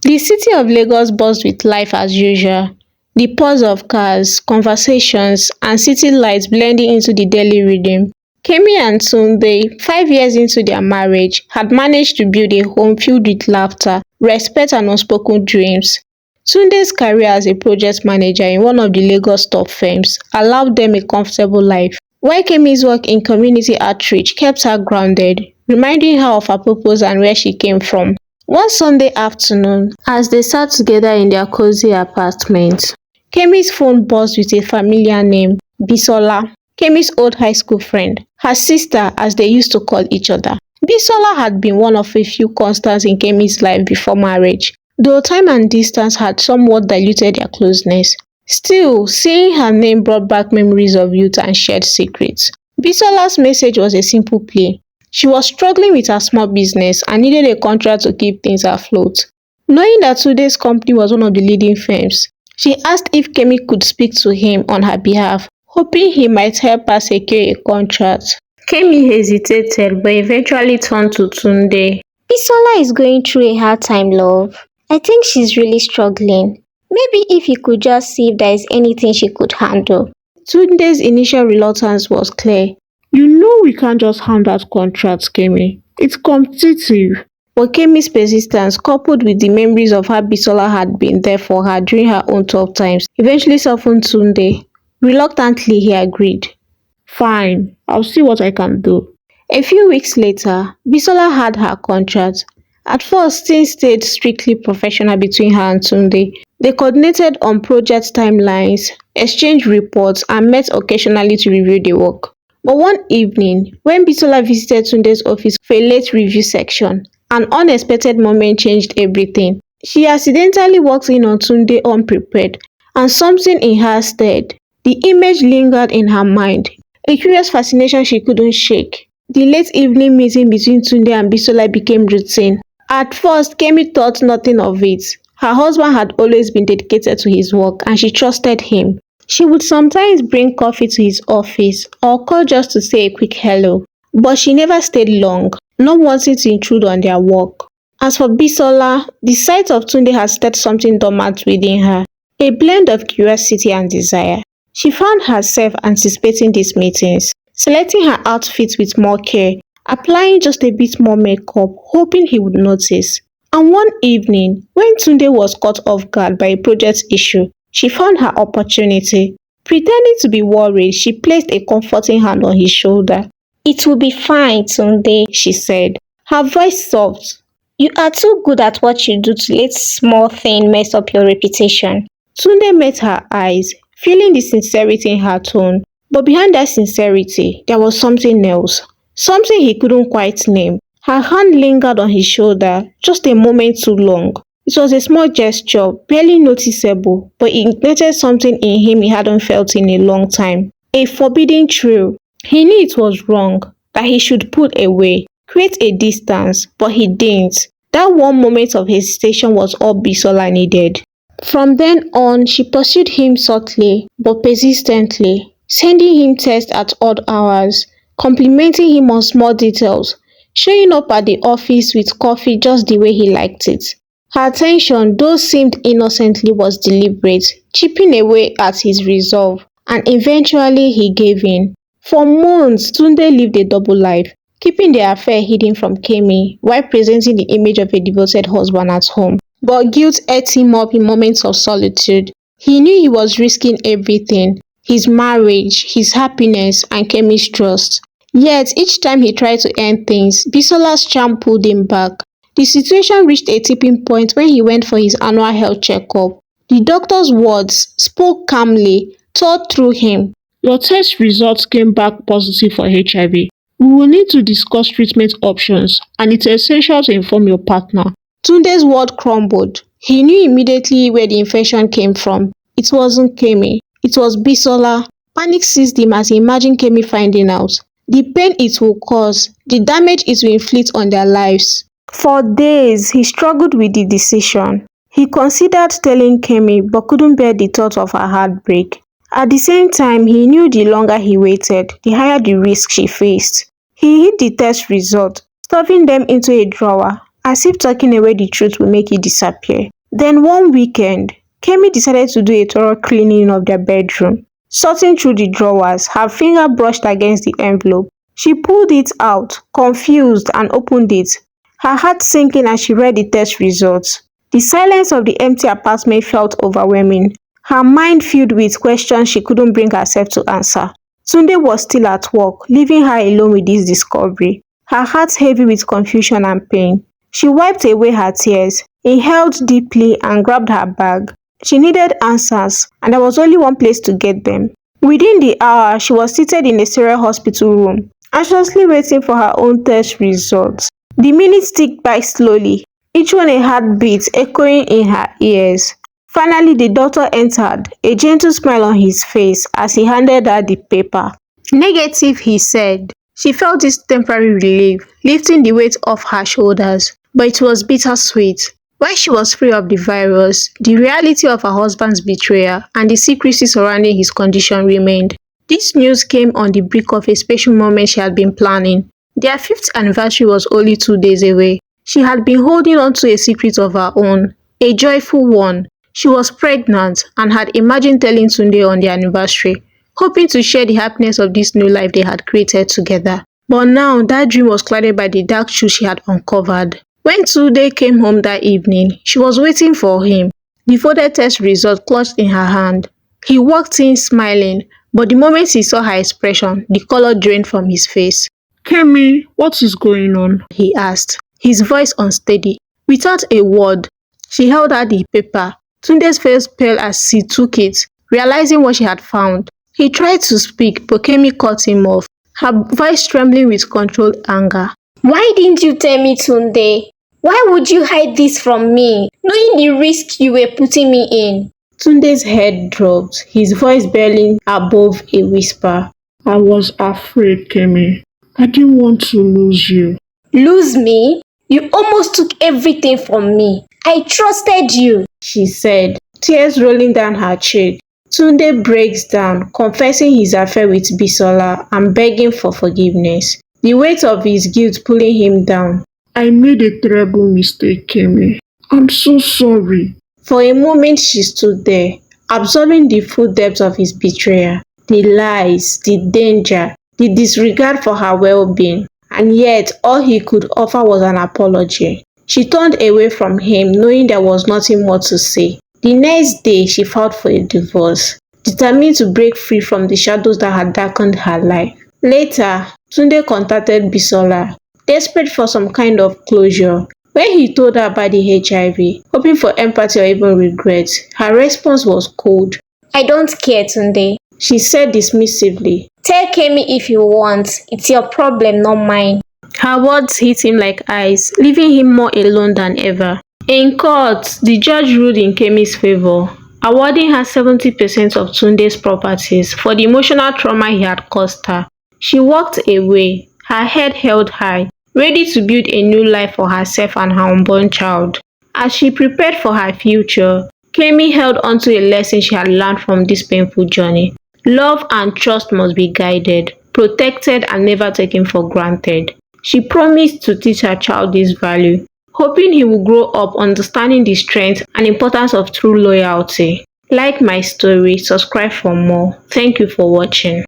The city of Lagos buzzed with life as usual. The buzz of cars, conversations, and city lights blending into the daily rhythm. Kemi and Tunde, 5 years into their marriage, had managed to build a home filled with laughter, respect, and unspoken dreams. Tunde's career as a project manager in one of the Lagos top firms allowed them a comfortable life, while Kemi's work in community outreach kept her grounded, reminding her of her purpose and where she came from. One Sunday afternoon, as they sat together in their cozy apartment, Kemi's phone buzzed with a familiar name, Bisola, Kemi's old high school friend, her sister as they used to call each other. Bisola had been one of a few constants in Kemi's life before marriage, though time and distance had somewhat diluted their closeness. Still, seeing her name brought back memories of youth and shared secrets. Bisola's message was a simple plea. She was struggling with her small business and needed a contract to keep things afloat. Knowing that today's company was one of the leading firms, she asked if Kemi could speak to him on her behalf, hoping he might help her secure a contract. Kemi hesitated but eventually turned to Tunde. Bisola is going through a hard time, love. I think she's really struggling. Maybe if you could just see if there is anything she could handle. Tunde's initial reluctance was clear. You know we can't just hand out contracts, Kemi. It's competitive. But Kemi's persistence, coupled with the memories of how Bisola had been there for her during her own tough times, eventually softened Tunde. Reluctantly, he agreed. Fine, I'll see what I can do. A few weeks later, Bisola had her contract. At first, things stayed strictly professional between her and Tunde. They coordinated on project timelines, exchanged reports, and met occasionally to review the work. But one evening, when Bisola visited Tunde's office for a late review section, an unexpected moment changed everything. She accidentally walked in on Tunde unprepared, and something in her stirred. The image lingered in her mind, a curious fascination she couldn't shake. The late evening meeting between Tunde and Bisola became routine. At first, Kemi thought nothing of it. Her husband had always been dedicated to his work and she trusted him. She would sometimes bring coffee to his office or call just to say a quick hello. But she never stayed long, not wanting to intrude on their work. As for Bisola, the sight of Tunde had stirred something dormant within her, a blend of curiosity and desire. She found herself anticipating these meetings, selecting her outfits with more care, applying just a bit more makeup, hoping he would notice. And one evening, when Tunde was caught off guard by a project issue, she found her opportunity. Pretending to be worried, she placed a comforting hand on his shoulder. It will be fine, Tunde, She said, her voice soft. You are too good at what you do to let small thing mess up your reputation. Tunde met her eyes, feeling the sincerity in her tone. But behind that sincerity, there was something else. Something he couldn't quite name. Her hand lingered on his shoulder, just a moment too long. It was a small gesture, barely noticeable, but it ignited something in him he hadn't felt in a long time. A forbidding thrill. He knew it was wrong, that he should pull away, create a distance, but he didn't. That one moment of hesitation was all Bisola needed. From then on, she pursued him subtly, but persistently, sending him texts at odd hours, complimenting him on small details, showing up at the office with coffee just the way he liked it. Her attention, though seemed innocently, was deliberate, chipping away at his resolve, and eventually he gave in. For months, Tunde lived a double life, keeping their affair hidden from Kemi while presenting the image of a devoted husband at home. But guilt ate him up in moments of solitude. He knew he was risking everything, his marriage, his happiness, and Kemi's trust. Yet, each time he tried to end things, Bisola's charm pulled him back. The situation reached a tipping point when he went for his annual health checkup. The doctor's words spoke calmly, thought through him. Your test results came back positive for HIV. We will need to discuss treatment options, and it's essential to inform your partner. Tunde's world crumbled. He knew immediately where the infection came from. It wasn't Kemi. It was Bisola. Panic seized him as he imagined Kemi finding out. The pain it will cause, the damage it will inflict on their lives. For days, he struggled with the decision. He considered telling Kemi but couldn't bear the thought of her heartbreak. At the same time, he knew the longer he waited, the higher the risk she faced. He hid the test result, stuffing them into a drawer, as if tucking away the truth will make it disappear. Then one weekend, Kemi decided to do a thorough cleaning of their bedroom. Sorting through the drawers, her finger brushed against the envelope. She pulled it out, confused, and opened it, her heart sinking as she read the test results. The silence of the empty apartment felt overwhelming, her mind filled with questions she couldn't bring herself to answer. Tunde was still at work, leaving her alone with this discovery, her heart heavy with confusion and pain. She wiped away her tears, inhaled deeply, and grabbed her bag. She needed answers, and there was only one place to get them. Within the hour, she was seated in a sterile hospital room, anxiously waiting for her own test results. The minutes ticked by slowly, each one a heartbeat echoing in her ears. Finally, the doctor entered, a gentle smile on his face as he handed her the paper. Negative, he said. She felt this temporary relief, lifting the weight off her shoulders, but it was bittersweet. While she was free of the virus, the reality of her husband's betrayal and the secrecy surrounding his condition remained. This news came on the brink of a special moment she had been planning. Their 5th anniversary was only 2 days away. She had been holding on to a secret of her own, a joyful one. She was pregnant and had imagined telling Tunde on the anniversary, hoping to share the happiness of this new life they had created together. But now that dream was clouded by the dark truth she had uncovered. When Tunde came home that evening, she was waiting for him, the folded test result clutched in her hand. He walked in smiling, but the moment he saw her expression, the color drained from his face. Kemi, what is going on? He asked, his voice unsteady. Without a word, she held out the paper. Tunde's face pale as he took it, realizing what she had found. He tried to speak, but Kemi cut him off, her voice trembling with controlled anger. Why didn't you tell me, Tunde? Why would you hide this from me, knowing the risk you were putting me in? Tunde's head dropped, his voice barely above a whisper. I was afraid, Kemi. I didn't want to lose you. Lose me? You almost took everything from me. I trusted you, she said, tears rolling down her cheek. Tunde breaks down, confessing his affair with Bisola and begging for forgiveness, the weight of his guilt pulling him down. I made a terrible mistake, Kemi. I'm so sorry. For a moment she stood there, absorbing the full depth of his betrayal, the lies, the danger, the disregard for her well-being, and yet all he could offer was an apology. She turned away from him, knowing there was nothing more to say. The next day, she filed for a divorce, determined to break free from the shadows that had darkened her life. Later, Tunde contacted Bisola, desperate for some kind of closure. When he told her about the HIV, hoping for empathy or even regret, her response was cold. I don't care, Tunde, she said dismissively. Tell Kemi if you want. It's your problem, not mine. Her words hit him like ice, leaving him more alone than ever. In court, the judge ruled in Kemi's favor, awarding her 70% of Tunde's properties for the emotional trauma he had caused her. She walked away, her head held high, ready to build a new life for herself and her unborn child. As she prepared for her future, Kemi held onto a lesson she had learned from this painful journey. Love and trust must be guided, protected, and never taken for granted. She promised to teach her child this value, hoping he will grow up understanding the strength and importance of true loyalty. Like my story, subscribe for more. Thank you for watching.